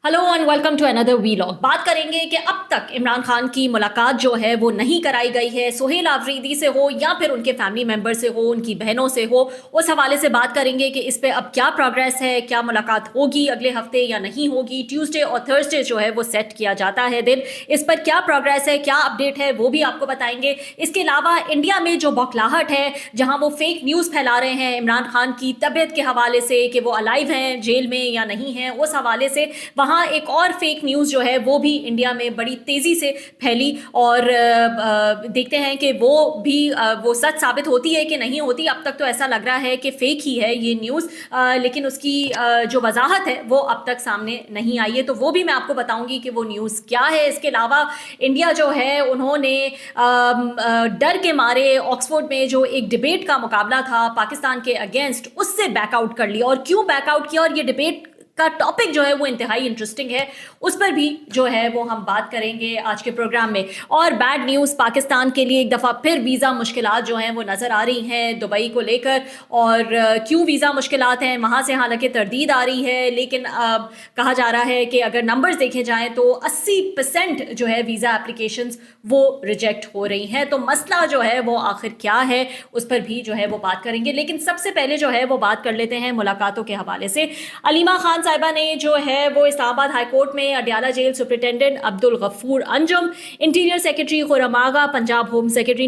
Hello and welcome to another vlog. बात करेंगे कि अब तक इमरान खान की मुलाकात जो है वो नहीं कराई गई है, सुहेल आफरीदी से हो या फिर उनके फैमिली मेंबर से हो, उनकी बहनों से हो। उस हवाले से बात करेंगे कि इस पे अब क्या प्रोग्रेस है, क्या मुलाकात होगी अगले हफ्ते या नहीं होगी। ट्यूसडे और थर्सडे जो है वो सेट किया जाता है दिन, इस पर क्या प्रोग्रेस है, क्या अपडेट है, वो भी आपको बताएंगे। इसके अलावा इंडिया में जो बौखलाहट है, जहां वो फेक न्यूज़ फैला रहे हैं इमरान खान की तबीयत के हवाले से कि वो अलाइव हैं, जेल में या नहीं हैं, उस हवाले से वहाँ एक और फेक न्यूज़ जो है वो भी इंडिया में बड़ी तेज़ी से फैली और देखते हैं कि वो भी वो सच साबित होती है कि नहीं होती। अब तक तो ऐसा लग रहा है कि फेक ही है ये न्यूज़, लेकिन उसकी जो वजाहत है वो अब तक सामने नहीं आई है, तो वो भी मैं आपको बताऊंगी कि वो न्यूज़ क्या है। इसके अलावा इंडिया जो है उन्होंने डर के मारे ऑक्सफोर्ड में जो एक डिबेट का मुकाबला था पाकिस्तान के अगेंस्ट, उससे बैकआउट कर लिया। और क्यों बैकआउट किया और ये डिबेट का टॉपिक जो है वो इंतहाई इंटरेस्टिंग है, उस पर भी जो है वो हम बात करेंगे आज के प्रोग्राम में। और बैड न्यूज़ पाकिस्तान के लिए एक दफ़ा फिर वीज़ा मुश्किलात जो हैं वो नज़र आ रही हैं दुबई को लेकर। और क्यों वीज़ा मुश्किलात हैं, वहाँ से हालांकि तरदीद आ रही है, लेकिन कहा जा रहा है कि अगर नंबर्स देखे जाएँ तो 80% जो है वीज़ा एप्लीकेशंस वो रिजेक्ट हो रही हैं। तो मसला जो है वो आखिर क्या है, उस पर भी जो है वो बात करेंगे। लेकिन सबसे पहले जो है वो बात कर लेते हैं मुलाकातों के हवाले से। अलीमा खान साहिबा ने जो है वो इस्लामाबाद हाई कोर्ट में Adiala jail superintendent Abdul Ghafoor Anjum, interior secretary Khurram Agha, Punjab home secretary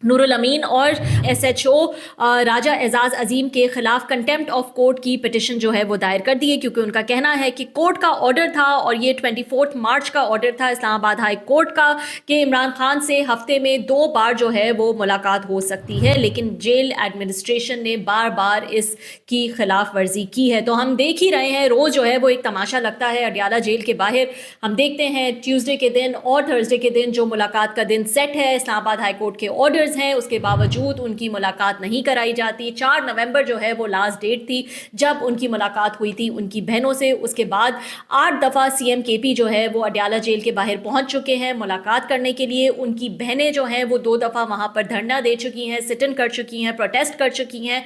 Noorul Amin और एसएचओ राजा एजाज अजीम के खिलाफ कंटेम्प्ट ऑफ कोर्ट की पिटिशन जो है वो दायर कर दी है, क्योंकि उनका कहना है कि कोर्ट का ऑर्डर था और ये 24 मार्च का ऑर्डर था इस्लामाबाद हाई कोर्ट का कि इमरान खान से हफ्ते में 2 बार जो है वो मुलाकात हो सकती है, लेकिन जेल एडमिनिस्ट्रेशन ने बार बार इसकी खिलाफ वर्जी की है। तो हम देख ही रहे हैं, रोज़ जो है वो एक तमाशा लगता है अडयाला जेल के बाहर। हम देखते हैं ट्यूसडे के दिन और थर्सडे के दिन जो मुलाकात का दिन सेट है, इस्लामाबाद हाई कोर्ट के ऑर्डर हैं, उसके बावजूद उनकी मुलाकात नहीं कराई जाती। 4 नवंबर जो है वो लास्ट डेट थी जब उनकी मुलाकात हुई थी उनकी बहनों से। उसके बाद 8 दफ़ा सीएम केपी जो है वो अडयाला जेल के बाहर पहुंच चुके हैं मुलाकात करने के लिए। उनकी बहनें जो हैं वो 2 दफ़ा वहां पर धरना दे चुकी हैं, सिट इन कर चुकी हैं, प्रोटेस्ट कर चुकी हैं,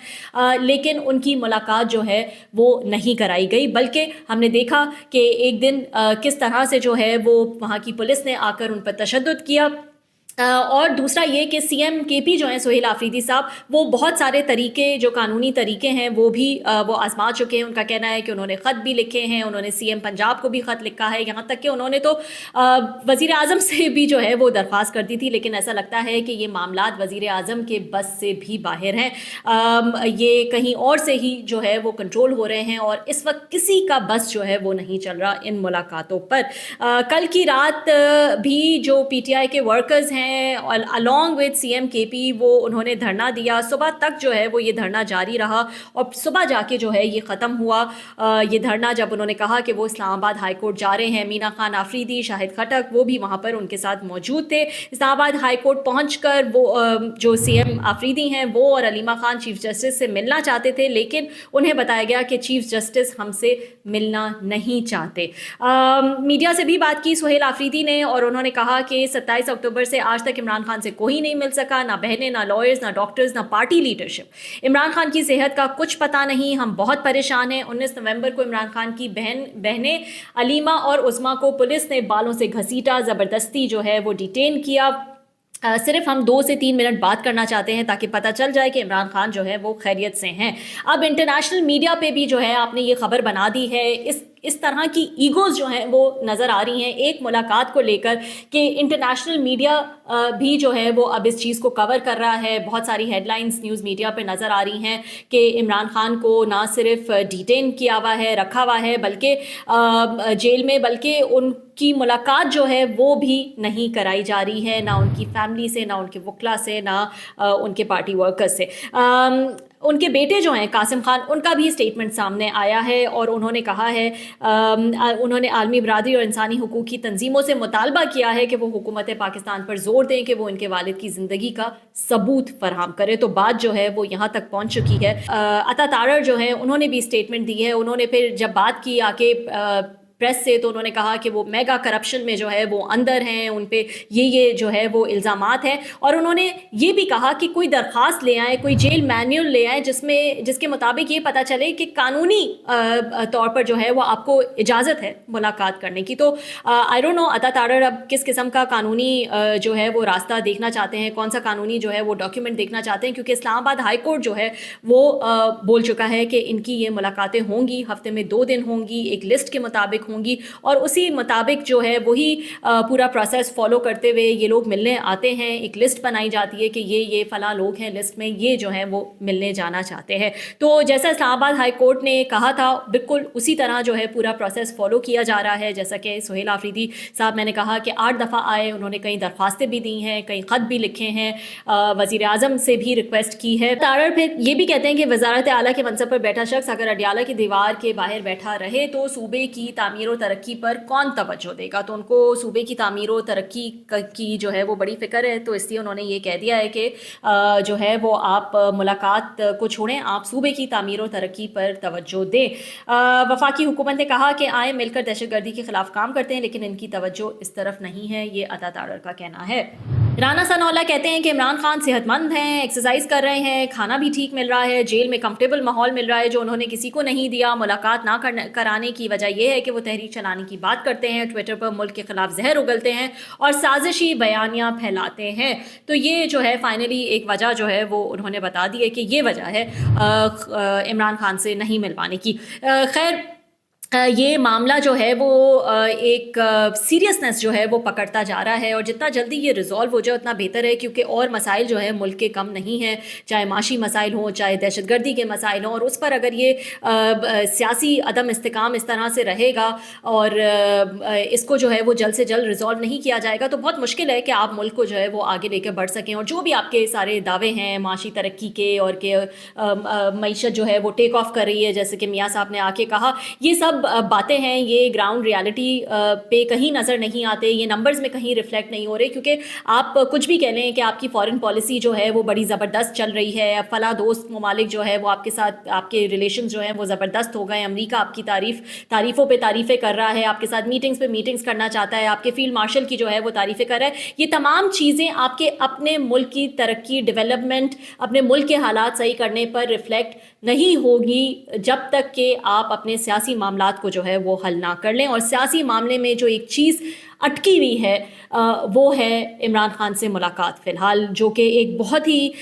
लेकिन उनकी मुलाकात जो है वो नहीं कराई गई। बल्कि हमने देखा कि एक दिन किस तरह से जो है वो वहाँ की पुलिस ने आकर उन पर तशद्दुद किया। और दूसरा ये कि सीएम केपी जो हैं सुहेल आफरीदी साहब, वो बहुत सारे तरीके जो कानूनी तरीके हैं वो भी वो आजमा चुके हैं। उनका कहना है कि उन्होंने ख़त भी लिखे हैं, उन्होंने सीएम पंजाब को भी ख़त लिखा है, यहाँ तक कि उन्होंने तो वज़ीर आज़म से भी जो है वो दरख्वास्त कर दी थी। लेकिन ऐसा लगता है कि ये मामलात वज़ीर आज़म के बस से भी बाहर हैं, ये कहीं और से ही जो है वो कंट्रोल हो रहे हैं और इस वक्त किसी का बस जो है वो नहीं चल रहा इन मुलाकातों पर। कल की रात भी जो पीटीआई के वर्कर्स हैं अलॉन्ग विद सीएम केपी, वो उन्होंने धरना दिया। सुबह तक जो है वो ये धरना जारी रहा और सुबह जाके जो है ये ख़त्म हुआ ये धरना, जब उन्होंने कहा कि वो इस्लामाबाद हाई कोर्ट जा रहे हैं। मीना खान आफरीदी, शाहिद खटक, वो भी वहाँ पर उनके साथ मौजूद थे। इस्लामाबाद हाई कोर्ट पहुँचकर वो जो सीएम आफरीदी हैं वो और अलीमा खान चीफ जस्टिस से मिलना चाहते थे, लेकिन उन्हें बताया गया कि चीफ जस्टिस हमसे मिलना नहीं चाहते। मीडिया से भी बात की सुहेल आफरीदी ने और उन्होंने कहा कि 27 अक्टूबर से आज तक इमरान खान से कोई नहीं मिल सका, ना बहनें, ना लॉयर्स, ना डॉक्टर्स, ना पार्टी लीडरशिप। इमरान खान की सेहत का कुछ पता नहीं, हम बहुत परेशान हैं। 19 नवंबर को इमरान खान की बहनें अलीमा और उस्मा को पुलिस ने बालों से घसीटा, ज़बरदस्ती जो है वो डिटेन किया। सिर्फ हम 2 से 3 मिनट बात करना चाहते हैं ताकि पता चल जाए कि इमरान खान जो है वो खैरियत से हैं। अब इंटरनेशनल मीडिया पे भी जो है आपने ये खबर बना दी है, इस तरह की ईगोज़ जो हैं वो नज़र आ रही हैं एक मुलाकात को लेकर कि इंटरनेशनल मीडिया भी जो है वो अब इस चीज़ को कवर कर रहा है। बहुत सारी हेडलाइंस न्यूज़ मीडिया पे नज़र आ रही हैं कि इमरान खान को ना सिर्फ डिटेन किया हुआ है, रखा हुआ है, बल्कि जेल में, बल्कि उनकी मुलाकात जो है वो भी नहीं कराई जा रही है, ना उनकी फैमिली से, ना उनके वकला से, ना उनके पार्टी वर्कर्स से। उनके बेटे जो हैं कासिम खान, उनका भी स्टेटमेंट सामने आया है और उन्होंने कहा है, उन्होंने आलमी बरादरी और इंसानी हुकूक की तंजीमों से मुतालबा किया है कि वो हुकूमत पाकिस्तान पर जोर दें कि वो इनके वालिद की ज़िंदगी का सबूत फराहम करे। तो बात जो है वो यहाँ तक पहुँच चुकी है। अता तारर जो है उन्होंने भी स्टेटमेंट दी है। उन्होंने फिर जब बात की आके प्रेस से, तो उन्होंने कहा कि वो मेगा करप्शन में जो है वो अंदर हैं, उन पे ये जो है वो इल्ज़ामात हैं। और उन्होंने ये भी कहा कि कोई दरख्वास्त ले आएँ, कोई जेल मैनुअल ले आएँ जिसके मुताबिक ये पता चले कि कानूनी तौर पर जो है वो आपको इजाज़त है मुलाकात करने की। तो आई डोंट नो अता तारड़ अब किस किस्म का कानूनी जो है वो रास्ता देखना चाहते हैं, कौन सा कानूनी जो है वो डॉक्यूमेंट देखना चाहते हैं, क्योंकि इस्लामाबाद हाई कोर्ट जो है वो बोल चुका है कि इनकी ये मुलाकातें होंगी, हफ्ते में 2 दिन होंगी, एक लिस्ट के मुताबिक होंगी, और उसी मुताबिक जो है वही पूरा प्रोसेस फॉलो करते हुए ये लोग मिलने आते हैं। एक लिस्ट बनाई जाती है कि ये फ़लाँ लोग हैं लिस्ट में, ये जो हैं वो मिलने जाना चाहते हैं। तो जैसा इस्लामाबाद हाई कोर्ट ने कहा था, बिल्कुल उसी तरह जो है पूरा प्रोसेस फॉलो किया जा रहा है। जैसा कि सुहेल आफरीदी साहब, मैंने कहा कि 8 दफ़ा आए, उन्होंने कई दरख्वास्तें भी दी हैं, कई ख़त भी लिखे हैं, वज़ीर आज़म से भी रिक्वेस्ट की है। तारड़ फिर ये भी कहते हैं कि वज़ारत आला के मनसब पर बैठा शख्स अगर अडियाला की दीवार के बाहर बैठा रहे तो सूबे की तामीर व तरक्की पर कौन तवज्जो देगा। तो उनको सूबे की तामीर व तरक्की की जो है वो बड़ी फ़िक्र है, तो इसलिए उन्होंने ये कह दिया है कि जो है वो आप मुलाकात को छोड़ें, आप सूबे की तामीर व तरक्की पर तवज्जो दें। वफाकी हुकूमत ने कहा कि आए मिलकर दहशतगर्दी के खिलाफ काम करते हैं, लेकिन इनकी तवज्जो इस तरफ नहीं है, ये अता तारड़ का कहना है। राना सनाउल्लाह कहते हैं कि इमरान खान सेहतमंद हैं, एक्सरसाइज कर रहे हैं, खाना भी ठीक मिल रहा है, जेल में कंफर्टेबल माहौल मिल रहा है जो उन्होंने किसी को नहीं दिया। मुलाकात ना कराने की वजह यह है कि वो तहरीक चलाने की बात करते हैं, ट्विटर पर मुल्क के खिलाफ जहर उगलते हैं और साजिशी बयानियाँ फैलाते हैं। तो ये जो है फाइनली एक वजह जो है वो उन्होंने बता दी है कि ये वजह है इमरान खान से नहीं मिलवाने की। खैर, ये मामला जो है वो एक सीरियसनेस जो है वो पकड़ता जा रहा है, और जितना जल्दी ये रिज़ॉल्व हो जाए उतना बेहतर है, क्योंकि और मसाइल जो है मुल्क के कम नहीं हैं, चाहे माशी मसाइल हों, चाहे दहशतगर्दी के मसाइल हों, और उस पर अगर ये सियासी अदम इस्तेकाम इस तरह से रहेगा और इसको जो है वो जल्द से जल्द रिज़ॉल्व नहीं किया जाएगा तो बहुत मुश्किल है कि आप मुल्क को जो है वो आगे लेकर बढ़ सकें। और जो भी आपके सारे दावे हैं माशी तरक्की के और कि मईशत जो है वो टेक ऑफ कर रही है, जैसे कि मियाँ साहब ने आके कहा, ये सब बातें हैं, ये ग्राउंड रियलिटी पे कहीं नज़र नहीं आते, ये नंबर्स में कहीं रिफ्लेक्ट नहीं हो रहे। क्योंकि आप कुछ भी कह लें कि आपकी फॉरेन पॉलिसी जो है वो बड़ी ज़बरदस्त चल रही है, फला दोस्त ममालिक जो है वो आपके साथ आपके रिलेशन जो हैं वो ज़बरदस्त हो गए, अमेरिका आपकी तारीफ़ों पे तारीफ़ें कर रहा है, आपके साथ मीटिंग्स पे मीटिंग्स करना चाहता है, आपके फील्ड मार्शल की जो है वो तारीफ़ें कर रहा है। ये तमाम चीज़ें आपके अपने मुल्क की तरक्की, डेवलपमेंट, अपने मुल्क के हालात सही करने पर रिफ्लेक्ट नहीं होगी जब तक कि आप अपने सियासी मामलात को जो है वो हल ना कर लें। और सियासी मामले में जो एक चीज़ अटकी हुई है वो है इमरान खान से मुलाकात फ़िलहाल, जो कि एक बहुत ही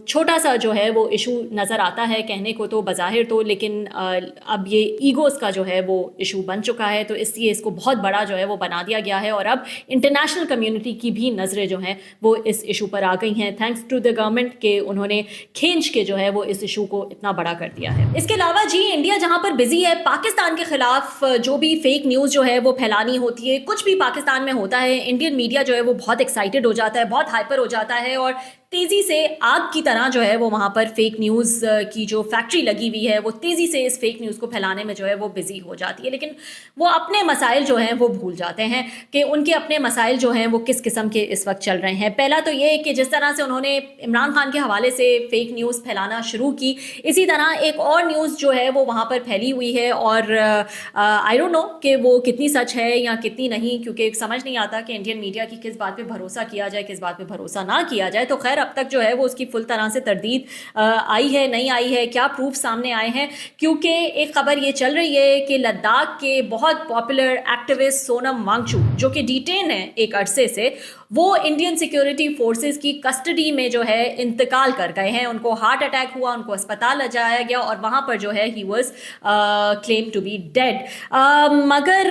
छोटा सा जो है वो इशू नज़र आता है कहने को तो बज़ाहिर तो, लेकिन अब ये ईगोज़ का जो है वो इशू बन चुका है, तो इसलिए इसको बहुत बड़ा जो है वो बना दिया गया है। और अब इंटरनेशनल कम्युनिटी की भी नज़रें जो हैं वो इस इशू पर आ गई हैं, थैंक्स टू द गवर्नमेंट के उन्होंने खींच के जो है वो इस इशू को इतना बड़ा कर दिया है। इसके अलावा जी, इंडिया जहाँ पर बिजी है, पाकिस्तान के खिलाफ जो भी फेक न्यूज़ जो है वो फैलानी होती है, कुछ भी पाकिस्तान में होता है, इंडियन मीडिया जो है वो बहुत एक्साइटेड हो जाता है, बहुत हाइपर हो जाता है, और तेज़ी से आग की तरह जो है वो वहाँ पर फेक न्यूज़ की जो फैक्ट्री लगी हुई है वो तेज़ी से इस फेक न्यूज़ को फैलाने में जो है वो बिजी हो जाती है। लेकिन वो अपने मसाइल जो हैं वो भूल जाते हैं कि उनके अपने मसाइल जो हैं वो किस किस्म के इस वक्त चल रहे हैं। पहला तो ये है कि जिस तरह से उन्होंने इमरान खान के हवाले से फेक न्यूज़ फैलाना शुरू की, इसी तरह एक और न्यूज़ जो है वो वहाँ पर फैली हुई है, और आई डोंट नो कि वो कितनी सच है या कितनी नहीं, क्योंकि समझ नहीं आता कि इंडियन मीडिया की किस बात पर भरोसा किया जाए, किस बात पर भरोसा ना किया जाए। तो खैर, अब तक जो है वो उसकी फुल तरह से तरदीद आई है, नहीं आई है, क्या प्रूफ सामने आए हैं। क्योंकि एक खबर ये चल रही है कि लद्दाख के बहुत पॉपुलर एक्टिविस्ट सोनम वांगचुक, जो कि डिटेन है एक अरसे से, वो इंडियन सिक्योरिटी फोर्सेस की कस्टडी में जो है इंतकाल कर गए हैं। उनको हार्ट अटैक हुआ, उनको अस्पताल ले जाया गया और वहाँ पर जो है he was claimed to be dead. मगर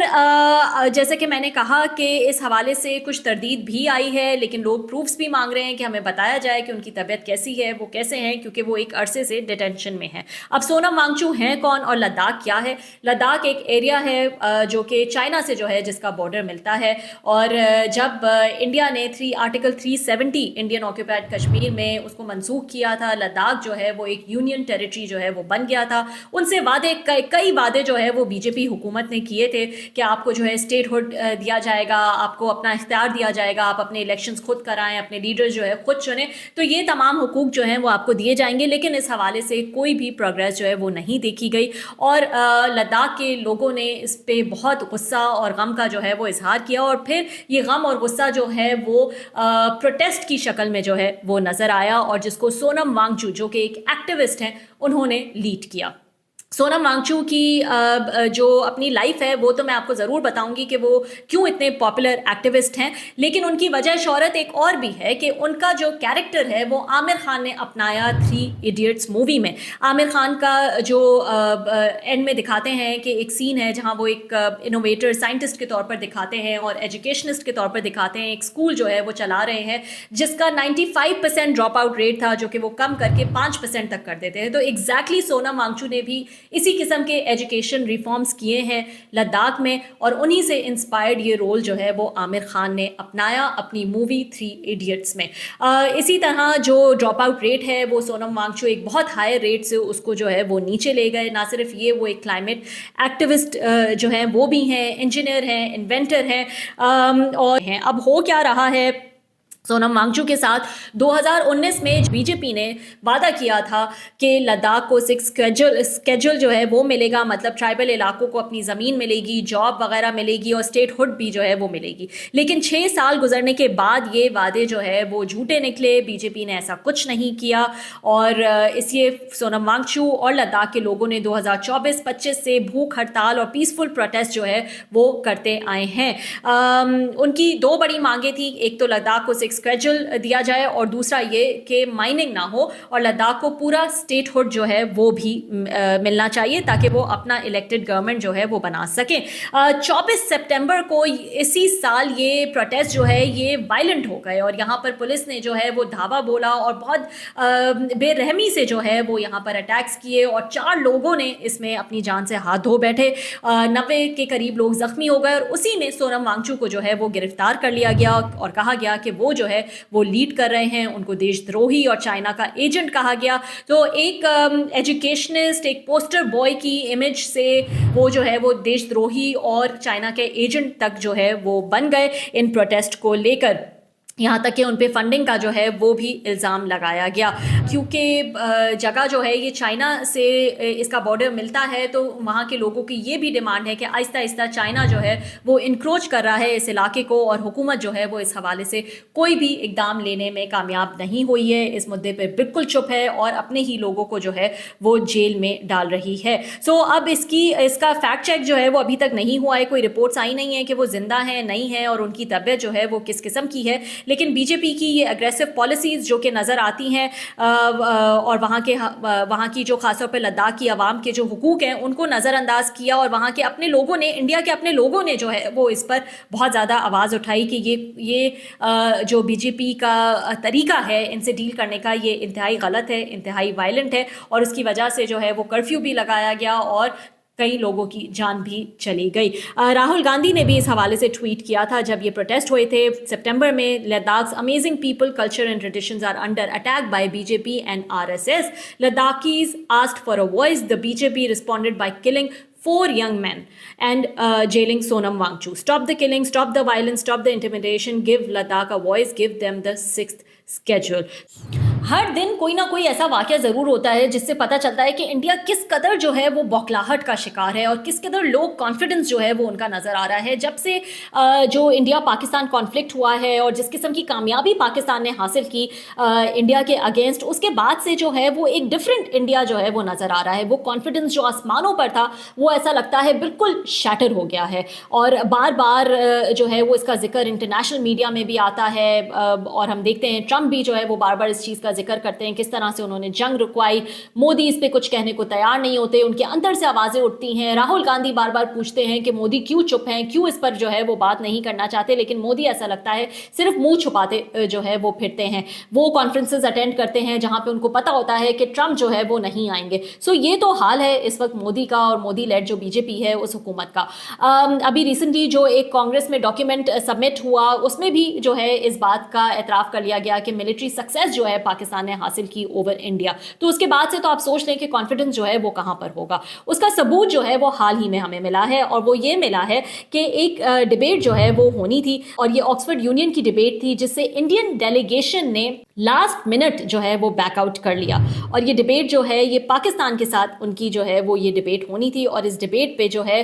जैसे कि मैंने कहा कि इस हवाले से कुछ तरदीद भी आई है, लेकिन लोग प्रूफ्स भी मांग रहे हैं कि हमें बताया जाए कि उनकी तबीयत कैसी है, वो कैसे हैं, क्योंकि वो एक अरसे से डिटेंशन में है। अब सोनम वांगचुक हैं कौन और लद्दाख क्या है? लद्दाख एक एरिया है जो कि चाइना से जो है जिसका बॉर्डर मिलता है, और जब इंडिया ने आर्टिकल 370 इंडियन ऑक्यूपाइड कश्मीर में उसको मंसूख किया था, लद्दाख जो है वो एक यूनियन टेरिटरी जो है वो बन गया था। उनसे वादे, कई वादे जो है वो बीजेपी हुकूमत ने किए थे कि आपको जो है स्टेटहुड दिया जाएगा, आपको अपना इख्तियार दिया जाएगा, आप अपने इलेक्शंस खुद कराएं, अपने लीडर्स जो है खुद चुनें, तो ये तमाम हुकूक जो हैं वो आपको दिए जाएंगे। लेकिन इस हवाले से कोई भी प्रोग्रेस जो है वो नहीं देखी गई और लद्दाख के लोगों ने इस पे बहुत गुस्सा और गम का जो है वो इजहार किया और फिर ये गम और गुस्सा जो है वो प्रोटेस्ट की शक्ल में जो है वो नज़र आया और जिसको सोनम वांगचुक जो कि एक एक्टिविस्ट हैं उन्होंने लीड किया। सोनम वांगचुक की जो अपनी लाइफ है वो तो मैं आपको ज़रूर बताऊंगी कि वो क्यों इतने पॉपुलर एक्टिविस्ट हैं, लेकिन उनकी वजह शोहरत एक और भी है कि उनका जो कैरेक्टर है वो आमिर खान ने अपनाया 3 इडियट्स मूवी में। आमिर खान का जो एंड में दिखाते हैं कि एक सीन है जहां वो एक इनोवेटर साइंटिस्ट के तौर पर दिखाते हैं और एजुकेशनिस्ट के तौर पर दिखाते हैं, एक स्कूल जो है वो चला रहे हैं जिसका 95% ड्रॉप आउट रेट था जो कि वो कम करके 5% तक कर देते हैं। तो एग्जैक्टली सोनम वांगचुक ने भी इसी किस्म के एजुकेशन रिफॉर्म्स किए हैं लद्दाख में और उन्हीं से इंस्पायर्ड ये रोल जो है वो आमिर खान ने अपनाया अपनी मूवी 3 इडियट्स में। इसी तरह जो ड्रॉप आउट रेट है वो सोनम वांगचुक एक बहुत हाई रेट से उसको जो है वो नीचे ले गए। ना सिर्फ ये, वो एक क्लाइमेट एक्टिविस्ट जो हैं वो भी हैं, इंजीनियर हैं, इन्वेंटर हैं और हैं। अब हो क्या रहा है सोनम वांगचुक के साथ, 2019 में बीजेपी ने वादा किया था कि लद्दाख को 6 स्केड्यूल जो है वो मिलेगा, मतलब ट्राइबल इलाकों को अपनी ज़मीन मिलेगी, जॉब वगैरह मिलेगी और स्टेट हुड भी जो है वो मिलेगी। लेकिन 6 साल गुजरने के बाद ये वादे जो है वो झूठे निकले, बीजेपी ने ऐसा कुछ नहीं किया और इसलिए सोनम वांगचुक और लद्दाख के लोगों ने 2024-25 से भूख हड़ताल और पीसफुल प्रोटेस्ट जो है वो करते आए हैं। उनकी 2 बड़ी मांगे थी, एक तो लद्दाख को 6 स्केड्यूल दिया जाए और दूसरा ये कि माइनिंग ना हो और लद्दाख को पूरा स्टेट हुड जो है वो भी मिलना चाहिए ताकि वो अपना इलेक्टेड गवर्नमेंट जो है वो बना सकें। 24 सितंबर को इसी साल ये प्रोटेस्ट जो है ये वायलेंट हो गए और यहाँ पर पुलिस ने जो है वो धावा बोला और बहुत बेरहमी से जो है वो यहाँ पर अटैक्स किए और 4 लोगों ने इसमें अपनी जान से हाथ धो बैठे। 90 के करीब लोग जख्मी हो गए और उसी में सोनम वांगचुक को जो है वो गिरफ्तार कर लिया गया और कहा गया कि वो जो है वो लीड कर रहे हैं, उनको देशद्रोही और चाइना का एजेंट कहा गया। तो एक एजुकेशनिस्ट, एक पोस्टर बॉय की इमेज से वो जो है वो देशद्रोही और चाइना के एजेंट तक जो है वो बन गए इन प्रोटेस्ट को लेकर। यहाँ तक कि उन पे फंडिंग का जो है वो भी इल्ज़ाम लगाया गया क्योंकि जगह जो है ये चाइना से इसका बॉर्डर मिलता है, तो वहाँ के लोगों की ये भी डिमांड है कि आहिस्ता आहिस्ता चाइना जो है वो इंक्रोच कर रहा है इस इलाके को और हुकूमत जो है वो इस हवाले से कोई भी इकदाम लेने में कामयाब नहीं हुई है, इस मुद्दे पे बिल्कुल चुप है और अपने ही लोगों को जो है वो जेल में डाल रही है। सो अब इसका फैक्ट चेक जो है वो अभी तक नहीं हुआ है, कोई रिपोर्ट्स आई नहीं है कि वो जिंदा हैं नहीं है और उनकी तबीयत जो है वो किस किस्म की है। लेकिन बीजेपी की ये अग्रेसिव पॉलिसीज़ जो कि नज़र आती हैं और वहाँ की जो खासतौर पर लद्दाख की आवाम के जो हुकूक हैं उनको नज़रअंदाज किया और वहाँ के अपने लोगों ने, इंडिया के अपने लोगों ने जो है वो इस पर बहुत ज़्यादा आवाज़ उठाई कि ये जो बीजेपी का तरीका है इनसे डील करने का ये इंतहाई गलत है, इंतहाई वायलेंट है और उसकी वजह से जो है वो कर्फ्यू भी लगाया गया और कई लोगों की जान भी चली गई। राहुल गांधी ने भी इस हवाले से ट्वीट किया था जब ये प्रोटेस्ट हुए थे सितंबर में, Ladakh's amazing people, culture and traditions are under attack by BJP and RSS. Ladakhis asked for a voice, the BJP responded by killing 4 young men and jailing Sonam Wangchuk. Stop the killing, stop the violence, stop the intimidation, give Ladakh a voice, give them the 6th schedule. हर दिन कोई ना कोई ऐसा वाक़या ज़रूर होता है जिससे पता चलता है कि इंडिया किस कदर जो है वो बौखलाहट का शिकार है और किस कदर लो कॉन्फिडेंस जो है वो उनका नज़र आ रहा है। जब से जो इंडिया पाकिस्तान कॉन्फ्लिक्ट हुआ है और जिस किस्म की कामयाबी पाकिस्तान ने हासिल की इंडिया के अगेंस्ट, उसके बाद से जो है वो एक डिफरेंट इंडिया जो है वो नज़र आ रहा है। वो कॉन्फिडेंस जो आसमानों पर था वो ऐसा लगता है बिल्कुल शैटर हो गया है और बार बार जो है वो इसका जिक्र इंटरनेशनल मीडिया में भी आता है और हम देखते हैं ट्रंप भी जो है वो बार बार इस चीज़ का जिक्र करते हैं किस तरह से उन्होंने जंग रुकवाई। मोदी इस पे कुछ कहने को तैयार नहीं होते, उनके अंदर से आवाज़ें उठती हैं। राहुल गांधी बार बार पूछते हैं कि मोदी क्यों चुप हैं, क्यों इस पर जो है वो बात नहीं करना चाहते, लेकिन मोदी ऐसा लगता है सिर्फ मुंह छुपाते जो है वो फिरते हैं। वो कॉन्फ्रेंसेज अटेंड करते हैं जहां पे उनको पता होता है कि ट्रंप जो है वो नहीं आएंगे। सो ये तो हाल है इस वक्त मोदी का और मोदी लेड जो बीजेपी है उस हुकूमत का। अभी रिसेंटली जो एक कांग्रेस में डॉक्यूमेंट सबमिट हुआ उसमें भी जो है इस बात का एतराफ़ कर लिया गया कि मिलिट्री सक्सेस जो है पाकिस्तान ने हासिल की ओवर इंडिया। तो उसके बाद से तो आप सोच लें कि कॉन्फिडेंस जो है वो कहाँ पर होगा। उसका सबूत जो है वो हाल ही में हमें मिला है, और वो ये मिला है कि एक डिबेट जो है वो होनी थी, और ये ऑक्सफोर्ड यूनियन की डिबेट थी, जिससे इंडियन डेलीगेशन ने लास्ट मिनट जो है वो बैकआउट कर लिया। और ये डिबेट जो है ये पाकिस्तान के साथ उनकी जो है वो ये डिबेट होनी थी, और इस डिबेट पे जो है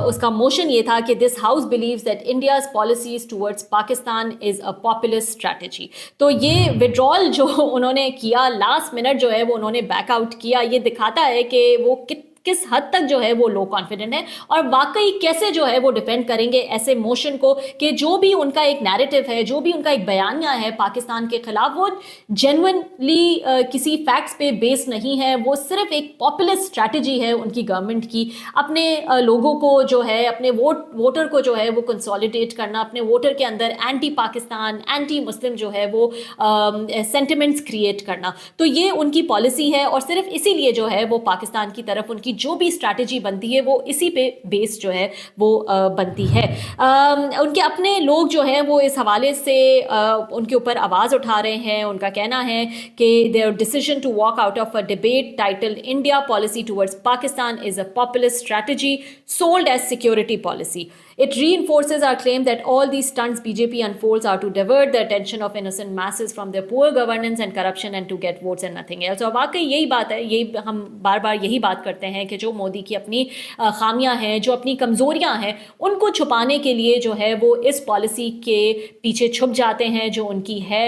उसका मोशन ये था कि this house believes that India's policies towards Pakistan is a populist strategy. तो ये विड्रॉल जो उन्होंने किया लास्ट मिनट जो है वो उन्होंने बैकआउट किया, ये दिखाता है कि वो किस हद तक जो है वो लो कॉन्फिडेंट है, और वाकई कैसे जो है वो डिफेंड करेंगे ऐसे मोशन को कि जो भी उनका एक नैरेटिव है, जो भी उनका एक बयानिया है पाकिस्तान के खिलाफ, वो जेन्युइनली किसी फैक्ट्स पे बेस नहीं है, वो सिर्फ एक पॉपुलिस्ट स्ट्रैटेजी है उनकी गवर्नमेंट की, अपने लोगों को जो है, अपने वोटर को जो है वो कंसोलिडेट करना, अपने वोटर के अंदर एंटी पाकिस्तान, एंटी मुस्लिम जो है वो सेंटिमेंट्स क्रिएट करना। तो ये उनकी पॉलिसी है, और सिर्फ इसीलिए जो है वो पाकिस्तान की तरफ उनकी जो भी स्ट्रैटेजी बनती है वो इसी पे बेस जो है वो बनती है। उनके अपने लोग जो हैं वो इस हवाले से उनके ऊपर आवाज़ उठा रहे हैं। उनका कहना है कि their decision to walk out of a debate titled India policy towards Pakistan is a populist strategy sold as security policy. It reinforces our claim that all these stunts BJP unfolds are to divert the attention of innocent masses from their poor governance and corruption and to get votes and nothing else. और वाकई यही बात है, यही हम बार बार यही बात करते हैं कि जो मोदी की अपनी खामियां हैं, जो अपनी कमज़ोरियां हैं, उनको छुपाने के लिए जो है वो इस पॉलिसी के पीछे छुप जाते हैं जो उनकी है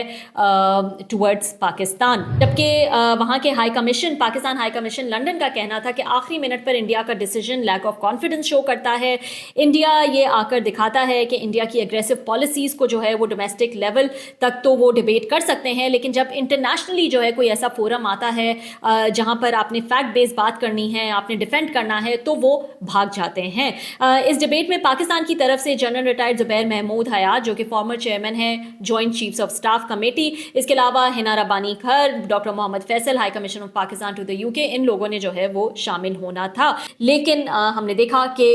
टुवर्ड्स पाकिस्तान। जबकि वहाँ के high commission, Pakistan high commission London का कहना था कि आखिरी मिनट पर इंडिया का decision lack of confidence show करता है। इंडिया ये आकर दिखाता है कि इंडिया की एग्रेसिव पॉलिसीज़ को जो है वो डोमेस्टिक लेवल तक तो वो डिबेट कर सकते हैं, लेकिन जब इंटरनेशनली जो है कोई ऐसा फोरम आता है जहां पर आपने फैक्ट बेस्ड बात करनी है, आपने डिफेंड करना है, तो वो भाग जाते हैं। इस डिबेट में पाकिस्तान की तरफ से जनरल रिटायर्ड जुबैर महमूद हयात, जो कि फॉर्मर चेयरमैन है joint chiefs of staff committee, इसके अलावा Hina Rabbani Khar, doctor Mohammad Faisal, high commission of Pakistan to the UK, इन लोगों ने जो है वो शामिल होना था। लेकिन हमने देखा कि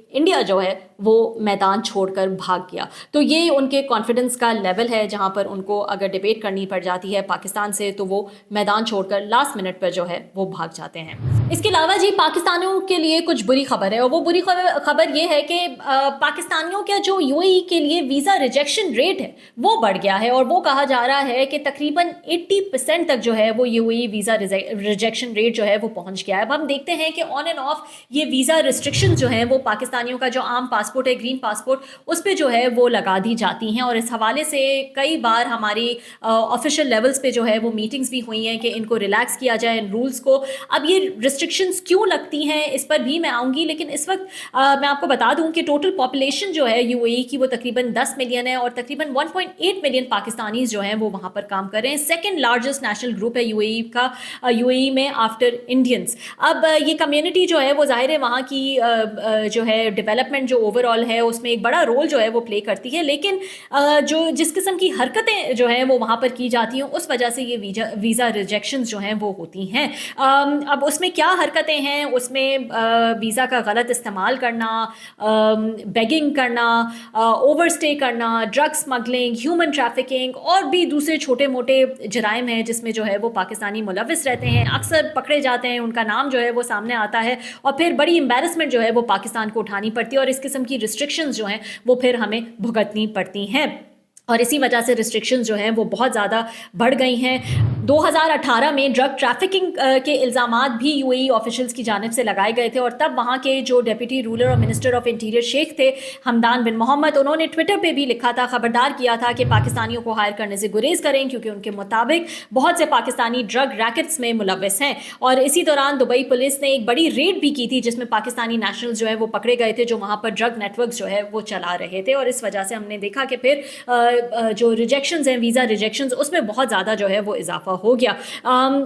इंडिया जो है वो मैदान छोड़कर भाग गया। तो ये उनके कॉन्फिडेंस का लेवल है, जहां पर उनको अगर डिबेट करनी पड़ जाती है पाकिस्तान से तो वो मैदान छोड़कर लास्ट मिनट पर जो है वो भाग जाते हैं। इसके अलावा जी पाकिस्तानियों के लिए कुछ बुरी खबर है, और वो बुरी खबर ये है कि पाकिस्तानियों का जो यूएई के लिए वीज़ा रिजेक्शन रेट है वो बढ़ गया है, और वो कहा जा रहा है कि तकरीबन 80% तक जो है वो यूएई वीज़ा रिजेक्शन रेट जो है वो पहुँच गया है। अब हम देखते हैं कि ऑन एंड ऑफ ये वीज़ा रिस्ट्रिक्शन जो है वो पाकिस्तानियों का जो आम पासपोर्ट है, ग्रीन पासपोर्ट, उस पे जो है वो लगा दी जाती हैं, और इस हवाले से कई बार हमारी ऑफिशियल लेवल्स पे जो है वो मीटिंग्स भी हुई हैं कि इनको रिलैक्स किया जाए इन रूल्स को। अब ये रिस्ट्रिक्शंस क्यों लगती हैं इस पर भी मैं आऊँगी, लेकिन इस वक्त मैं आपको बता दूं कि टोटल पॉपुलेशन जो है यूएई की वो तकरीबन 10 मिलियन है, और तकरीबन 1.8 मिलियन पाकिस्तानीज जो हैं वो वहाँ पर काम कर रहे हैं। सेकेंड लार्जेस्ट नेशनल ग्रुप है यूएई का, यूएई में आफ्टर इंडियंस। अब ये कम्युनिटी जो है वो ज़ाहिर है वहाँ की जो है डेवलपमेंट जो ओवरऑल है उसमें एक बड़ा रोल जो है वो प्ले करती है, लेकिन जो जिस किस्म की हरकतें जो हैं वो वहाँ पर की जाती हैं उस वजह से ये वीज़ा रिजेक्शंस जो हैं वो होती हैं। अब उसमें क्या हरकतें हैं, उसमें वीज़ा का गलत इस्तेमाल करना, बेगिंग करना, ओवरस्टे करना, ड्रग स्मगलिंग, ह्यूमन ट्रैफिकिंग और भी दूसरे छोटे मोटे जराइम हैं जिसमें जो है वो पाकिस्तानी मुलविस रहते हैं, अक्सर पकड़े जाते हैं, उनका नाम जो है वो सामने आता है, और फिर बड़ी एम्बैरसमेंट जो है वो पाकिस्तान को उठानी पड़ती है, और इस किस्म की रिस्ट्रिक्शंस जो हैं वो फिर हमें भुगतनी पड़ती हैं, और इसी वजह से रिस्ट्रिक्शंस जो हैं वो बहुत ज़्यादा बढ़ गई हैं। 2018 में ड्रग ट्रैफिकिंग के इल्ज़ामात भी यूएई ऑफिशियल्स की जानिब से लगाए गए थे, और तब वहाँ के जो डेप्यूटी रूलर और मिनिस्टर ऑफ इंटीरियर शेख थे हमदान बिन मोहम्मद, उन्होंने ट्विटर पे भी लिखा था, खबरदार किया था कि पाकिस्तानियों को हायर करने से गुरेज करें, क्योंकि उनके मुताबिक बहुत से पाकिस्तानी ड्रग रैकेट्स में मुलविस हैं। और इसी दौरान दुबई पुलिस ने एक बड़ी रेड भी की थी जिसमें पाकिस्तानी नेशनल्स जो है वो पकड़े गए थे जो वहाँ पर ड्रग नेटवर्क जो है वो चला रहे थे, और इस वजह से हमने देखा कि फिर जो रिजेक्शंस हैं, वीज़ा रिजेक्शंस, उसमें बहुत ज़्यादा जो है वो इजाफा हो गया।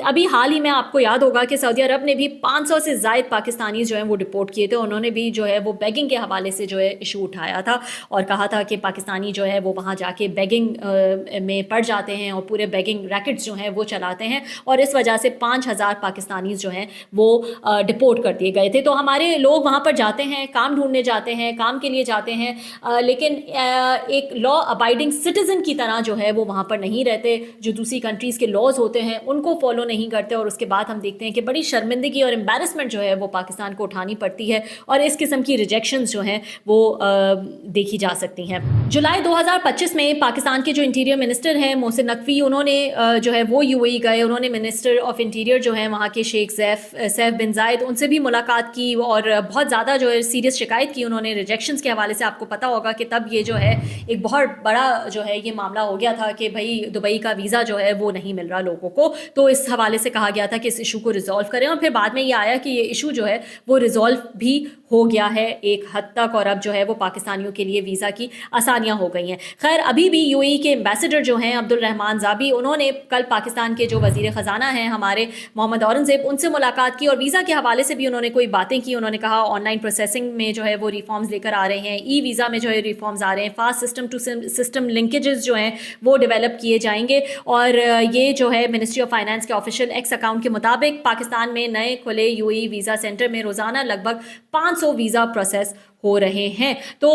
अभी हाल ही में आपको याद होगा कि सऊदी अरब ने भी 500 से ज़ायद पाकिस्तानी जो हैं वो डिपोर्ट किए थे। उन्होंने भी जो है वो बेगिंग के हवाले से जो है इशू उठाया था और कहा था कि पाकिस्तानी जो है वो वहाँ जाके बेगिंग में पड़ जाते हैं और पूरे बेगिंग रैकेट्स जो हैं वो चलाते हैं, और इस वजह से 5000 पाकिस्तानी जो हैं वो डिपोर्ट कर दिए गए थे। तो हमारे लोग वहाँ पर जाते हैं, काम ढूंढने जाते हैं, काम के लिए जाते हैं, लेकिन एक लॉ अबाइडिंग सिटीज़न की तरह जो है वो वहाँ पर नहीं रहते, जो दूसरी कंट्रीज़ के लॉज होते हैं उनको फॉलो नहीं करते, और उसके बाद हम देखते हैं कि बड़ी शर्मिंदगी और एम्बैरसमेंट जो है वो पाकिस्तान को उठानी पड़ती है, और इस किस्म की रिजेक्शंस जो हैं वो देखी जा सकती हैं। जुलाई 2025 में पाकिस्तान के जो इंटीरियर मिनिस्टर हैं मोहसिन नकवी, उन्होंने जो है वो यूएई गए, उन्होंने मिनिस्टर ऑफ इंटीरियर जो है वहाँ के शेख सैफ बिन जायद, उनसे भी मुलाकात की और बहुत ज़्यादा जो है सीरियस शिकायत की उन्होंने रिजेक्शंस के हवाले से। आपको पता होगा कि तब ये जो है एक बहुत बड़ा जो है ये मामला हो गया था कि भाई दुबई का वीज़ा जो है वो नहीं मिल रहा लोगों को, तो इस हवाले से कहा गया था कि इस इशू को रिजॉल्व करें, और फिर बाद में ये आया कि ये इशू जो है वो रिजॉल्व भी हो गया है एक हद तक, और अब जो है वो पाकिस्तानियों के लिए वीज़ा की आसानियाँ हो गई हैं। खैर अभी भी यूएई के एम्बेसडर जो हैं अब्दुल रहमान ज़ाबी, उन्होंने कल पाकिस्तान के जो वज़ीर ख़जाना हैं हमारे मोहम्मद औरंगज़ेब, उनसे मुलाकात की और वीज़ा के हवाले से भी उन्होंने कोई बातें की। उन्होंने कहा ऑनलाइन प्रोसेसिंग में जो है वो रिफॉर्म्स लेकर आ रहे हैं, ई वीज़ा में जो है रिफॉर्म्स आ रहे हैं, fast system to system linkages जो हैं वो डेवलप किए जाएंगे, और ये जो है मिनिस्ट्री ऑफ फाइनेंस के ऑफिशियल एक्स अकाउंट के मुताबिक पाकिस्तान में नए खुले यूएई वीज़ा सेंटर में रोज़ाना लगभग 500 वीज़ा प्रोसेस हो रहे हैं। तो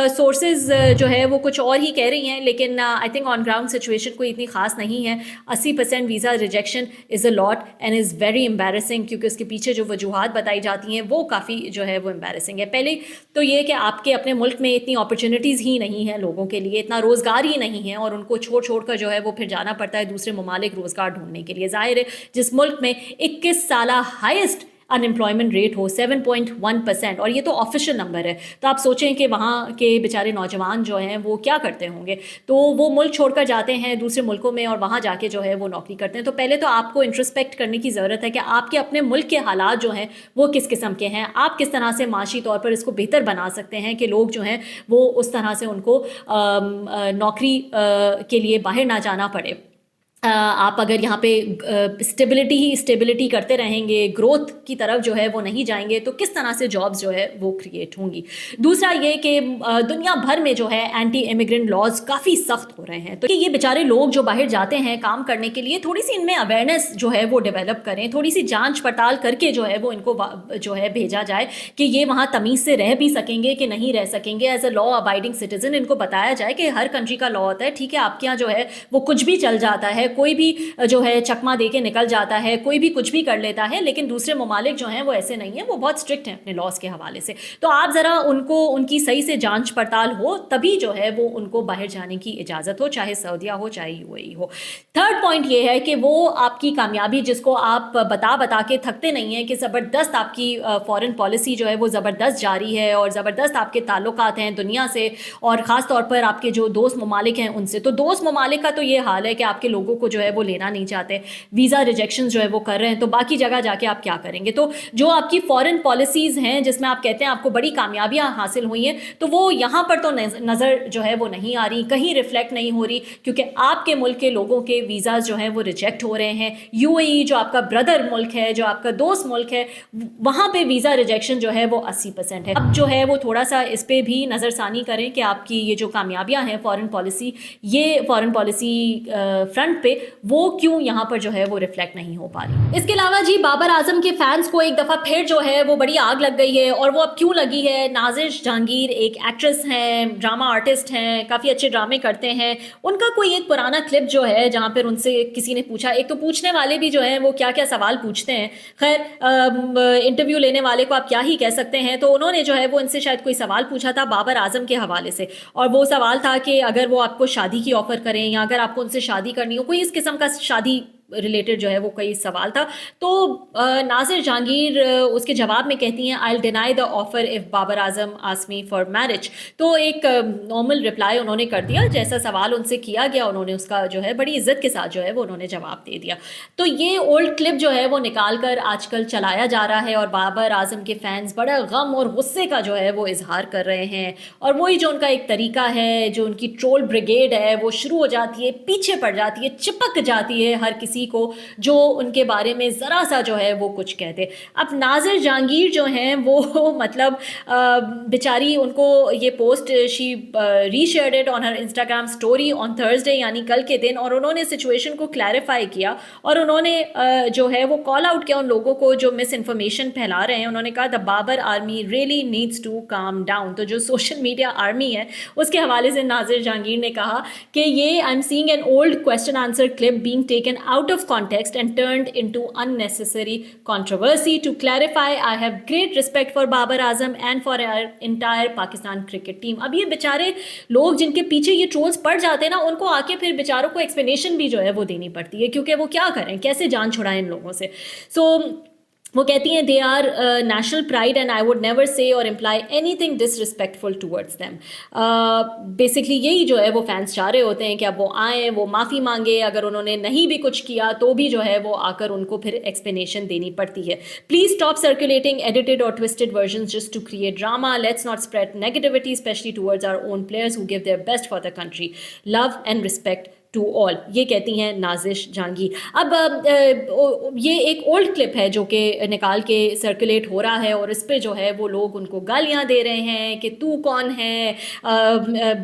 सोर्सेज जो है वो कुछ और ही कह रही हैं, लेकिन I think on ground situation कोई इतनी खास नहीं है। 80% visa rejection is a lot and is very embarrassing, क्योंकि उसके पीछे जो वजूहात बताई जाती हैं वो काफ़ी जो है वो एम्बैरसिंग है। पहले तो ये कि आपके अपने मुल्क में इतनी अपॉर्चुनिटीज़ ही नहीं है लोगों के लिए, इतना रोज़गार ही नहीं है, और उनको छोड़ कर जो है वो फिर जाना पड़ता है दूसरे ममालिक रोज़गार ढूंढने के लिए। ज़ाहिर है जिस मुल्क में 21 साला हाइस्ट अनएम्प्लॉयमेंट रेट हो 7.1%, और ये तो ऑफिशियल नंबर है, तो आप सोचें कि वहाँ के बेचारे नौजवान जो हैं वो क्या करते होंगे। तो वो मुल्क छोड़कर जाते हैं दूसरे मुल्कों में और वहाँ जाके जो है वो नौकरी करते हैं। तो पहले तो आपको इंट्रोस्पेक्ट करने की ज़रूरत है कि आपके अपने मुल्क के हालात जो हैं वो किस किस्म के हैं, आप किस तरह से माशी तौर पर इसको बेहतर बना सकते हैं कि लोग जो हैं वो उस तरह से उनको नौकरी के लिए बाहर ना जाना पड़े। आप अगर यहाँ पे स्टेबिलिटी करते रहेंगे, ग्रोथ की तरफ जो है वो नहीं जाएंगे, तो किस तरह से जॉब्स जो है वो क्रिएट होंगी। दूसरा ये कि दुनिया भर में जो है एंटी इमिग्रेंट लॉज काफ़ी सख्त हो रहे हैं, तो ये बेचारे लोग जो बाहर जाते हैं काम करने के लिए थोड़ी सी इनमें अवेयरनेस जो है वो डेवलप करें, थोड़ी सी जांच पड़ताल करके जो है वो इनको जो है भेजा जाए कि ये वहाँ तमीज़ से रह भी सकेंगे कि नहीं रह सकेंगे। As a law abiding citizen इनको बताया जाए कि हर कंट्री का लॉ होता है, ठीक है आपके यहाँ जो है वो कुछ भी चल जाता है, कोई भी जो है चकमा दे के निकल जाता है, कोई भी कुछ भी कर लेता है, लेकिन दूसरे ममालिक जो हैं वो ऐसे नहीं है, वो बहुत स्ट्रिक्ट हैं अपने लॉज के हवाले से। तो आप ज़रा उनको उनकी सही से जांच पड़ताल हो, तभी जो है वो उनको बाहर जाने की इजाज़त हो, चाहे सऊदीया हो चाहे यूएई हो। थर्ड पॉइंट ये है कि वो आपकी कामयाबी जिसको आप बता के थकते नहीं हैं कि ज़बरदस्त आपकी फॉरेन पॉलिसी जो है वो ज़बरदस्त जारी है और ज़बरदस्त आपके ताल्लुकात हैं दुनिया से, और ख़ास तौर पर आपके जो दोस्त ममालिक हैं उनसे। तो दोस्त ममालिक का तो ये हाल है कि आपके लोगों को जो है वो लेना नहीं चाहते, वीज़ा रिजेक्शन जो है वो कर रहे हैं, तो बाकी जगह जाके आप क्या करेंगे। तो जो आपकी फॉरेन पॉलिसीज़ हैं जिसमें आप कहते हैं आपको बड़ी कामयाबियां हासिल हुई हैं, तो वो यहाँ पर तो नज़र जो है वो नहीं आ रही, कहीं रिफ्लेक्ट नहीं हो रही, क्योंकि आपके मुल्क के लोगों के वीज़ा जो हैं वो रिजेक्ट हो रहे हैं। यूएई जो आपका ब्रदर मुल्क है, जो आपका दोस्त मुल्क है, वहाँ पे वीज़ा रिजेक्शन जो है वो 80% है। अब जो है वो थोड़ा सा इस पर भी नज़रसानी करें कि आपकी ये जो कामयाबियाँ हैं फॉरेन पॉलिसी, ये फॉरेन पॉलिसी फ्रंट पे वो क्यों यहाँ पर जो है वो रिफ्लेक्ट नहीं हो पा रही। इसके अलावा जी बाबर आजम के फैंस को एक दफ़ा फिर जो है वो बड़ी आग लग गई है, और वो अब क्यों लगी है। नाज़िर जहांगीर एक एक्ट्रेस हैं, ड्रामा आर्टिस्ट हैं, काफ़ी अच्छे ड्रामे करते हैं। उनका कोई एक पुराना क्लिप जो है जहाँ पर उनसे किसी ने पूछा, एक तो पूछने वाले भी जो हैं वो क्या क्या सवाल पूछते हैं, खैर इंटरव्यू लेने वाले को आप क्या ही कह सकते हैं। तो उन्होंने जो है वो इनसे शायद कोई सवाल पूछा था बाबर आजम के हवाले से, और वो सवाल था कि अगर वो आपको शादी की ऑफ़र करें या अगर आपको उनसे शादी करनी हो, कोई इस किस्म का शादी रिलेटेड जो है वो कोई सवाल था। तो नाज़िर जहांगीर उसके जवाब में कहती हैं, I will deny the offer if Babar Azam ask me for marriage. तो एक नॉर्मल रिप्लाई उन्होंने कर दिया, जैसा सवाल उनसे किया गया उन्होंने उसका जो है बड़ी इज्जत के साथ जो है वो उन्होंने जवाब दे दिया। तो ये ओल्ड क्लिप जो है वो निकाल कर आजकल चलाया जा रहा है, और बाबर आजम के फैंस बड़ा गम और गुस्से का जो है वो इजहार कर रहे हैं, और वही जो उनका एक तरीका है, जो उनकी ट्रोल ब्रिगेड है वो शुरू हो जाती है, पीछे पड़ जाती है, चिपक जाती है हर किसी کسی کو جو ان کے بارے میں ذرا سا جو ہے وہ کچھ کہتے. اب ناظر جہانگیر جو ہیں وہ مطلب بیچاری, ان کو یہ post she reshared it on her Instagram story on Thursday, یعنی کل کے دن, اور انہوں نے سچویشن کو کلیریفائی کیا اور انہوں نے جو ہے وہ کال آؤٹ کیا ان لوگوں کو جو مس انفارمیشن پھیلا رہے ہیں. انہوں نے کہا the Babar army really needs to calm down. تو جو سوشل میڈیا آرمی ہے اس کے حوالے سے ناظر جہانگیر نے کہا کہ یہ I am saying an old question answer clip being taken out of context and turned into unnecessary controversy. To clarify, I have great respect for Babar Azam and for our entire Pakistan cricket team. اب یہ بیچارے لوگ جن کے پیچھے یہ travels پڑ جاتے ہیں نا, ان کو آ کے پھر بیچاروں کو ایکسپلینیشن بھی جو ہے وہ دینی پڑتی ہے, کیونکہ وہ کیا کریں, کیسے جان چھڑائیں ان لوگوں سے. سو وہ کہتی ہیں they are national pride and I would never سے اور امپلائی اینی تھنگ ڈس ریسپیکٹفل ٹورڈز دیم. بیسکلی یہی جو ہے وہ فینس چاہ رہے ہوتے ہیں کہ اب وہ آئیں, وہ معافی مانگے, اگر انہوں نے نہیں بھی کچھ کیا تو بھی جو ہے وہ آ کر ان کو پھر ایکسپلینیشن دینی پڑتی ہے. Please stop circulating edited or twisted versions just to create drama. Let's not spread negativity especially towards our own players who gave their best for the country. Love and respect to all. یہ کہتی ہیں نازش جہانگیر. اب یہ ایک old clip ہے جو کہ نکال کے سرکولیٹ ہو رہا ہے اور اس پہ جو ہے وہ لوگ ان کو گالیاں دے رہے ہیں کہ تو کون ہے,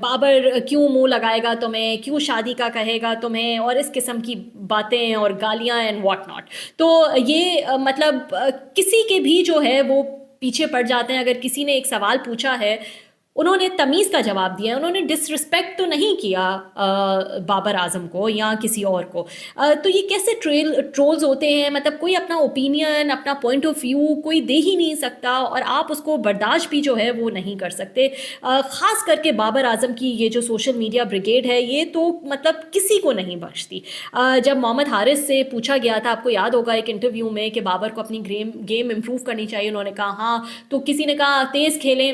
بابر کیوں منہ لگائے گا تمہیں, کیوں شادی کا کہے گا تمہیں, اور اس قسم کی باتیں اور گالیاں اینڈ واٹ ناٹ. تو یہ مطلب کسی کے بھی جو ہے وہ پیچھے پڑ جاتے ہیں. اگر کسی نے ایک سوال پوچھا ہے, انہوں نے تمیز کا جواب دیا ہے, انہوں نے ڈس رسپیکٹ تو نہیں کیا بابر اعظم کو یا کسی اور کو. تو یہ کیسے ٹرولز ہوتے ہیں, مطلب کوئی اپنا اوپینین, اپنا پوائنٹ آف ویو کوئی دے ہی نہیں سکتا اور آپ اس کو برداشت بھی جو ہے وہ نہیں کر سکتے. خاص کر کے بابر اعظم کی یہ جو سوشل میڈیا بریگیڈ ہے یہ تو مطلب کسی کو نہیں بخشتی. جب محمد حارث سے پوچھا گیا تھا, آپ کو یاد ہوگا ایک انٹرویو میں, کہ بابر کو اپنی گیم امپروو کرنی چاہیے, انہوں نے کہا ہاں, تو کسی نے کہا تیز کھیلیں,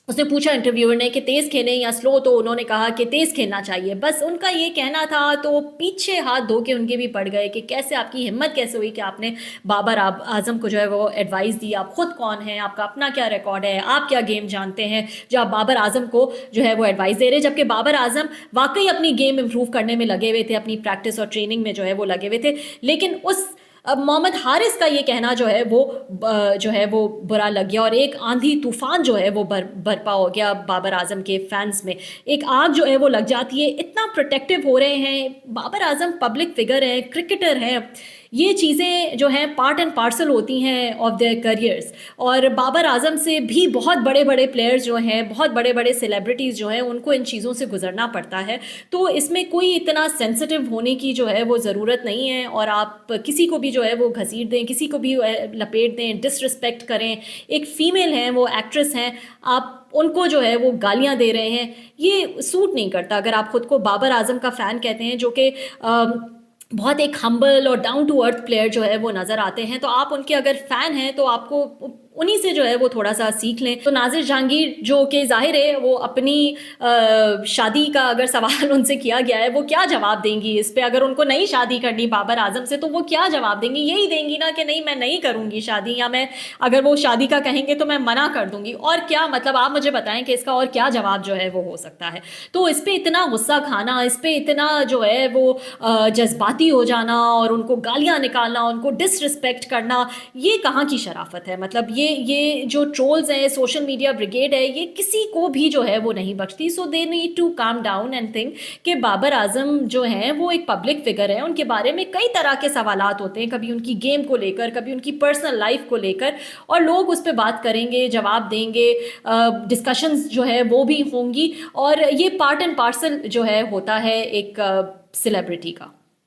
اس نے پوچھا انٹرویور نے کہ تیز کھیلیں یا سلو, تو انہوں نے کہا کہ تیز کھیلنا چاہیے. بس ان کا یہ کہنا تھا, تو پیچھے ہاتھ دھو کے ان کے بھی پڑ گئے کہ کیسے آپ کی ہمت کیسے ہوئی کہ آپ نے بابر اعظم کو جو ہے وہ ایڈوائس دی. آپ خود کون ہیں, آپ کا اپنا کیا ریکارڈ ہے, آپ کیا گیم جانتے ہیں جو آپ بابر اعظم کو جو ہے وہ ایڈوائس دے رہے, جبکہ بابر اعظم واقعی اپنی گیم امپروو کرنے میں لگے ہوئے تھے, اپنی پریکٹس اور ٹریننگ میں جو ہے وہ لگے ہوئے تھے. لیکن اس اب محمد حارث کا یہ کہنا جو ہے وہ برا لگ گیا, اور ایک آندھی طوفان جو ہے وہ برپا ہو گیا بابر اعظم کے فینس میں. ایک آگ جو ہے وہ لگ جاتی ہے. اتنا پروٹیکٹیو ہو رہے ہیں. بابر اعظم پبلک فگر ہیں, کرکٹر ہیں, یہ چیزیں جو ہیں پارٹ اینڈ پارسل ہوتی ہیں آف دیئر کریئرز. اور بابر اعظم سے بھی بہت بڑے بڑے پلیئرز جو ہیں, بہت بڑے بڑے سیلیبریٹیز جو ہیں, ان کو ان چیزوں سے گزرنا پڑتا ہے. تو اس میں کوئی اتنا سینسٹیو ہونے کی جو ہے وہ ضرورت نہیں ہے, اور آپ کسی کو بھی جو ہے وہ گھسیٹ دیں, کسی کو بھی لپیٹ دیں, ڈس رسپیکٹ کریں. ایک فیمیل ہیں, وہ ایکٹریس ہیں, آپ ان کو جو ہے وہ گالیاں دے رہے ہیں, یہ سوٹ نہیں کرتا. اگر آپ خود کو بابر اعظم کا فین کہتے ہیں, جو کہ بہت ایک ہمبل اور ڈاؤن ٹو ارتھ پلیئر جو ہے وہ نظر آتے ہیں, تو آپ ان کے اگر فین ہیں تو آپ کو انہی سے جو ہے وہ تھوڑا سا سیکھ لیں. تو ناظر جہانگیر جو کہ ظاہر ہے وہ اپنی شادی کا اگر سوال ان سے کیا گیا ہے, وہ کیا جواب دیں گی اس پہ؟ اگر ان کو نہیں شادی کرنی بابر اعظم سے تو وہ کیا جواب دیں گی؟ یہی دیں گی نا کہ نہیں میں نہیں کروں گی شادی, یا میں اگر وہ شادی کا کہیں گے تو میں منع کر دوں گی. اور کیا مطلب آپ مجھے بتائیں کہ اس کا اور کیا جواب جو ہے وہ ہو سکتا ہے؟ تو اس پہ اتنا غصہ کھانا, اس پہ اتنا جو ہے وہ جذباتی ہو جانا اور ان کو گالیاں نکالنا, ان کو ڈس رسپیکٹ کرنا, یہ کہاں کی شرافت ہے؟ مطلب یہ جو ٹرولز ہیں, سوشل میڈیا بریگیڈ ہے, یہ کسی کو بھی جو ہے وہ نہیں بخشتی. So they need to calm down and think کہ بابر اعظم جو ہیں وہ ایک پبلک فگر ہیں, ان کے بارے میں کئی طرح کے سوالات ہوتے ہیں, کبھی ان کی گیم کو لے کر, کبھی ان کی پرسنل لائف کو لے کر, اور لوگ اس پہ بات کریں گے, جواب دیں گے, ڈسکشنز جو ہے وہ بھی ہوں گی, اور یہ پارٹ اینڈ پارسل جو ہے ہوتا ہے ایک سیلیبریٹی کا.